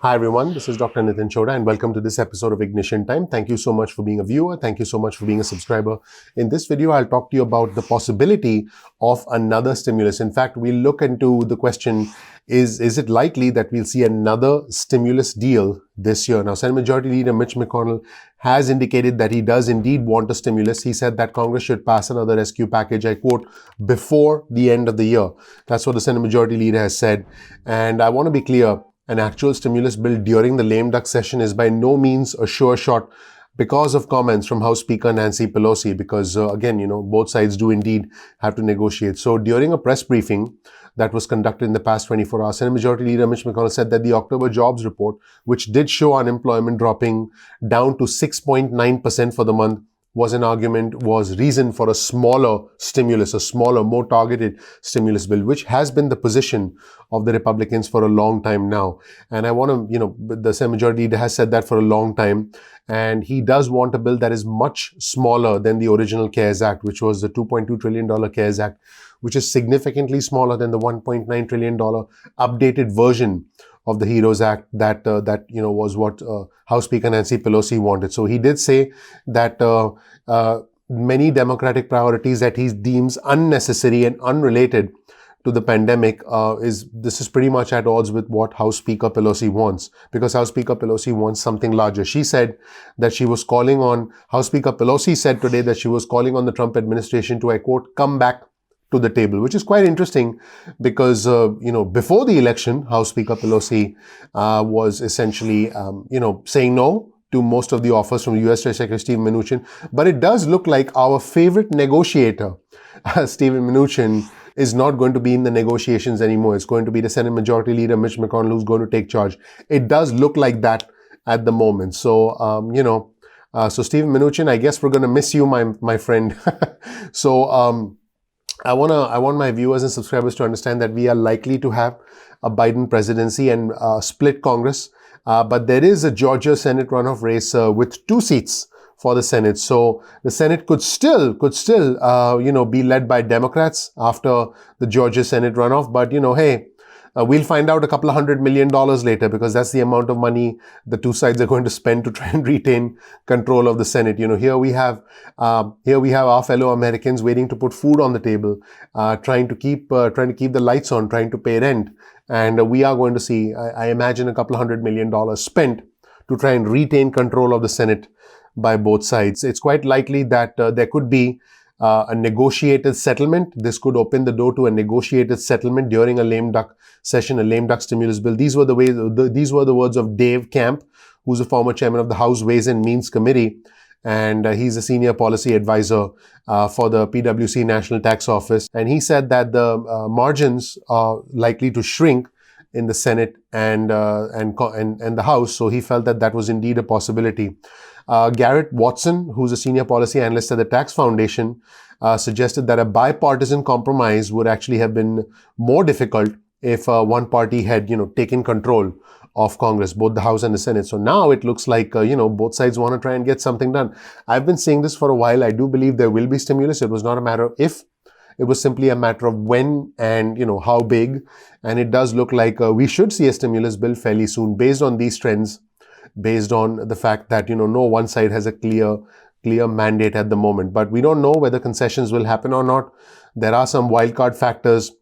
Hi everyone, this is Dr. Nitin Choda and welcome to this episode of Ignition Time. Thank you so much for being a viewer. Thank you so much for being a subscriber. In this video, I'll talk to you about the possibility of another stimulus. In fact, we'll look into the question, is it likely that we'll see another stimulus deal this year? Now, Senate Majority Leader Mitch McConnell has indicated that he does indeed want a stimulus. He said that Congress should pass another rescue package, I quote, before the end of the year. That's what the Senate Majority Leader has said. And I want to be clear, an actual stimulus bill during the lame duck session is by no means a sure shot because of comments from House Speaker Nancy Pelosi, because again, both sides do indeed have to negotiate. So during a press briefing that was conducted in the past 24 hours, Senate Majority Leader Mitch McConnell said that the October jobs report, which did show unemployment dropping down to 6.9% for the month, was reason for a smaller stimulus, a smaller, more targeted stimulus bill, which has been the position of the Republicans for a long time now. And I want to, the Senate Majority Leader has said that for a long time. And he does want a bill that is much smaller than the original CARES Act, which was the $2.2 trillion CARES Act, which is significantly smaller than the $1.9 trillion updated version of the HEROES Act that was what House Speaker Nancy Pelosi wanted. So he did say that many Democratic priorities that he deems unnecessary and unrelated to the pandemic this is pretty much at odds with what House Speaker Pelosi wants, because House Speaker Pelosi wants something larger. She said that House Speaker Pelosi said today that she was calling on the Trump administration to, I quote, come back to the table, which is quite interesting because, before the election, House Speaker Pelosi was essentially, saying no to most of the offers from U.S. Treasury Secretary Steven Mnuchin. But it does look like our favorite negotiator, Steven Mnuchin, is not going to be in the negotiations anymore. It's going to be the Senate Majority Leader, Mitch McConnell, who's going to take charge. It does look like that at the moment. So, so Steven Mnuchin, I guess we're going to miss you, my friend. So, I want my viewers and subscribers to understand that we are likely to have a Biden presidency and split Congress. But there is a Georgia Senate runoff race with 2 seats for the Senate. So the Senate could still, be led by Democrats after the Georgia Senate runoff. But, hey, we'll find out a couple of $100 million later, because that's the amount of money the two sides are going to spend to try and retain control of the Senate. Here we have our fellow Americans waiting to put food on the table, trying to keep the lights on, trying to pay rent. And we are going to see, I imagine, a couple of $100 million spent to try and retain control of the Senate by both sides. It's quite likely that there could be a negotiated settlement. This could open the door to a negotiated settlement during a lame duck session, a lame duck stimulus bill. These were the words of Dave Camp, who's a former chairman of the House Ways and Means Committee, and he's a senior policy advisor for the PwC National Tax Office. And he said that the margins are likely to shrink in the Senate and the House. So he felt that was indeed a possibility. Garrett Watson, who's a senior policy analyst at the Tax Foundation, suggested that a bipartisan compromise would actually have been more difficult if one party had, taken control of Congress, both the House and the Senate. So now it looks like, both sides want to try and get something done. I've been saying this for a while. I do believe there will be stimulus. It was not a matter of if, it was simply a matter of when and, how big. And it does look like we should see a stimulus bill fairly soon based on these trends, based on the fact that, no one side has a clear mandate at the moment. But we don't know whether concessions will happen or not. There are some wildcard factors.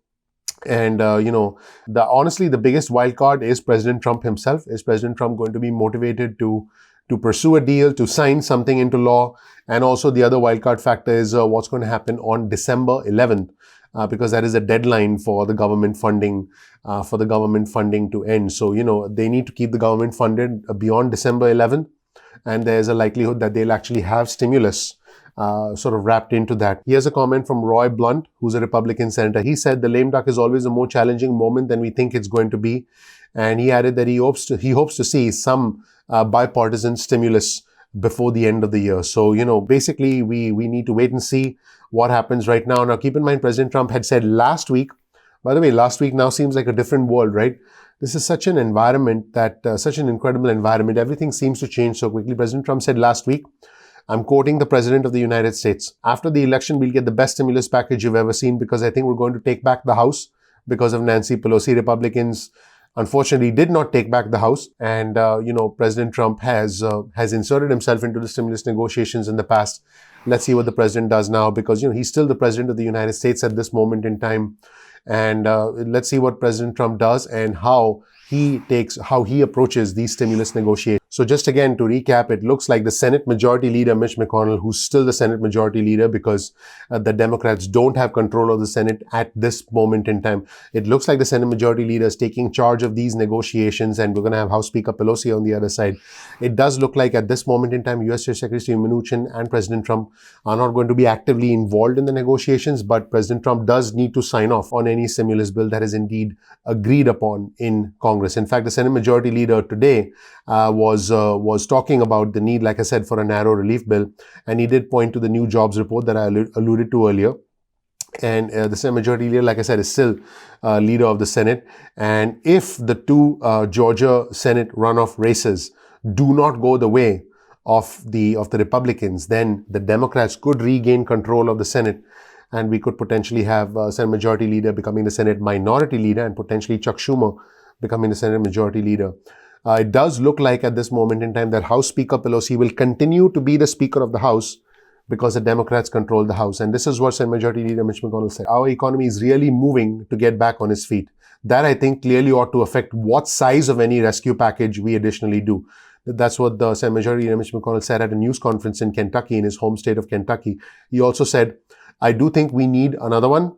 And, honestly, the biggest wildcard is President Trump himself. Is President Trump going to be motivated to pursue a deal, to sign something into law? And also the other wildcard factor is what's going to happen on December 11th, because that is a deadline for the government funding, to end. So, they need to keep the government funded beyond December 11th. And there's a likelihood that they'll actually have stimulus sort of wrapped into that. Here's a comment from Roy Blunt, who's a Republican senator. He said the lame duck is always a more challenging moment than we think it's going to be. And he added that he hopes to see some bipartisan stimulus before the end of the year. So, basically we need to wait and see what happens right now. Now, keep in mind, President Trump had said last week, by the way, last week now seems like a different world, right? This is such an environment such an incredible environment. Everything seems to change so quickly. President Trump said last week, I'm quoting the President of the United States, after the election, we'll get the best stimulus package you've ever seen, because I think we're going to take back the House because of Nancy Pelosi. Republicans unfortunately did not take back the House. And, President Trump has inserted himself into the stimulus negotiations in the past. Let's see what the president does now, because, he's still the president of the United States at this moment in time. And let's see what President Trump does and how he approaches these stimulus negotiations. So just again, to recap, it looks like the Senate Majority Leader, Mitch McConnell, who's still the Senate Majority Leader because the Democrats don't have control of the Senate at this moment in time. It looks like the Senate Majority Leader is taking charge of these negotiations, and we're going to have House Speaker Pelosi on the other side. It does look like at this moment in time, U.S. Secretary Steve Mnuchin and President Trump are not going to be actively involved in the negotiations, but President Trump does need to sign off on any stimulus bill that is indeed agreed upon in Congress. In fact, the Senate Majority Leader today was talking about the need, like I said, for a narrow relief bill, and he did point to the new jobs report that I alluded to earlier. And the Senate Majority Leader, like I said, is still leader of the Senate. And if the two Georgia Senate runoff races do not go the way of the Republicans, then the Democrats could regain control of the Senate, and we could potentially have Senate Majority Leader becoming the Senate Minority Leader, and potentially Chuck Schumer becoming the Senate Majority Leader. It does look like at this moment in time that House Speaker Pelosi will continue to be the Speaker of the House because the Democrats control the House. And this is what Senate Majority Leader Mitch McConnell said. Our economy is really moving to get back on its feet. That, I think, clearly ought to affect what size of any rescue package we additionally do. That's what the Senate Majority Leader Mitch McConnell said at a news conference in Kentucky, in his home state of Kentucky. He also said, I do think we need another one,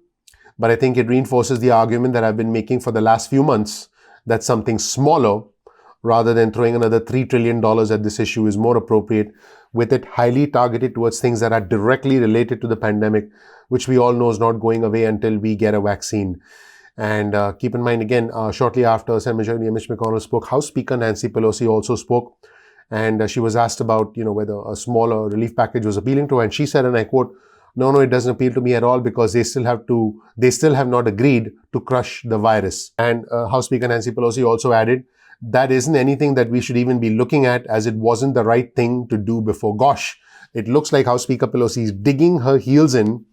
but I think it reinforces the argument that I've been making for the last few months that something smaller, rather than throwing another $3 trillion at this issue, is more appropriate, with it highly targeted towards things that are directly related to the pandemic, which we all know is not going away until we get a vaccine. And keep in mind, again, shortly after Senate Majority Leader Mitch McConnell spoke, House Speaker Nancy Pelosi also spoke, and she was asked about, whether a smaller relief package was appealing to her, and she said, and I quote, no, it doesn't appeal to me at all, because they still have not agreed to crush the virus. And House Speaker Nancy Pelosi also added, that isn't anything that we should even be looking at, as it wasn't the right thing to do before. Gosh, it looks like House Speaker Pelosi is digging her heels in,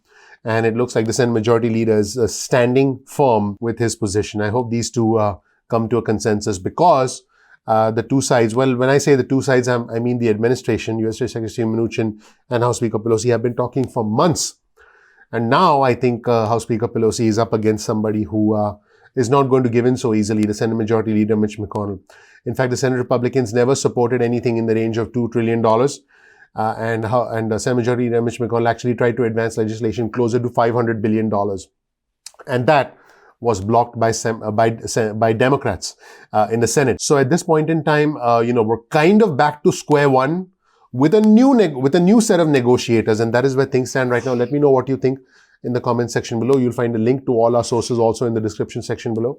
and it looks like the Senate Majority Leader is standing firm with his position. I hope these two come to a consensus, because the two sides, well, when I say the two sides, I mean the administration, U.S. Secretary Mnuchin and House Speaker Pelosi have been talking for months. And now I think House Speaker Pelosi is up against somebody who is not going to give in so easily, the Senate Majority Leader Mitch McConnell. In fact, the Senate Republicans never supported anything in the range of $2 trillion. And Senate Majority Leader Mitch McConnell actually tried to advance legislation closer to $500 billion. And that was blocked by Democrats in the Senate. So at this point in time, we're kind of back to square one with a new set of negotiators, and that is where things stand right now. Let me know what you think in the comment section below. You'll find a link to all our sources also in the description section below.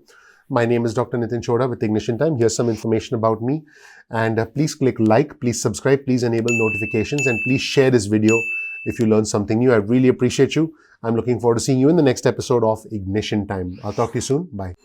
My name is Dr. Nitin Chhoda with Ignition Time. Here's some information about me, and please click like, please subscribe, please enable notifications, and please share this video if you learned something new. I really appreciate you. I'm looking forward to seeing you in the next episode of Ignition Time. I'll talk to you soon. Bye.